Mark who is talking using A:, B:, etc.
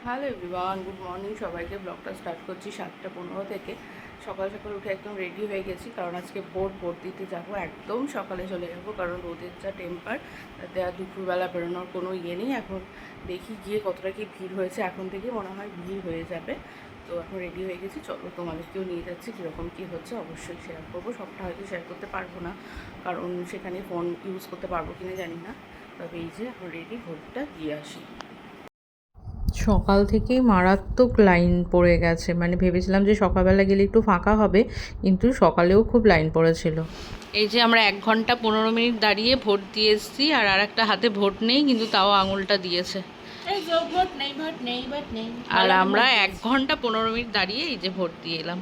A: Hello everyone, good morning সবাইকে। ব্লগটা start করছি 7:15 থেকে। সকাল সকাল উঠে একদম রেডি হয়ে গেছি, কারণ আজকে ভোট দিতে যাব। একদম সকালে চলে যাব, কারণ রোদের যা টেম্পার, তাতে আর দুপুরবেলা বেরোনোর কোনো ইয়ে নেই। এখন দেখি গিয়ে কতটা কি ভিড় হয়েছে। এখন থেকে মনে হয় ভিড় হয়ে যাবে। তো এখন রেডি হয়ে গেছি, চলো তোমাদেরকেও নিয়ে যাচ্ছি। কীরকম কী হচ্ছে অবশ্যই শেয়ার করবো। সবটা হয়তো শেয়ার করতে পারবো না, কারণ সেখানে ফোন ইউজ করতে পারবো কিনা জানি না। তবে এই যে এখন রেডি, ভোটটা দিয়ে আসি।
B: সকাল থেকেই মারাত্মক লাইন পড়ে গেছে, মানে ভেবেছিলাম যে সকালবেলা গেলে একটু ফাঁকা হবে, কিন্তু সকালেও খুব লাইন পড়েছিল।
A: এই যে আমরা 1 ঘন্টা 15 মিনিট দাঁড়িয়ে ভোট দিয়ে এসেছি, আর একটা হাতে ভোট নেই, কিন্তু তাও আঙুলটা দিয়েছে। আর আমরা 1 ঘন্টা 15 মিনিট দাঁড়িয়ে এই যে ভোট দিয়ে এলাম।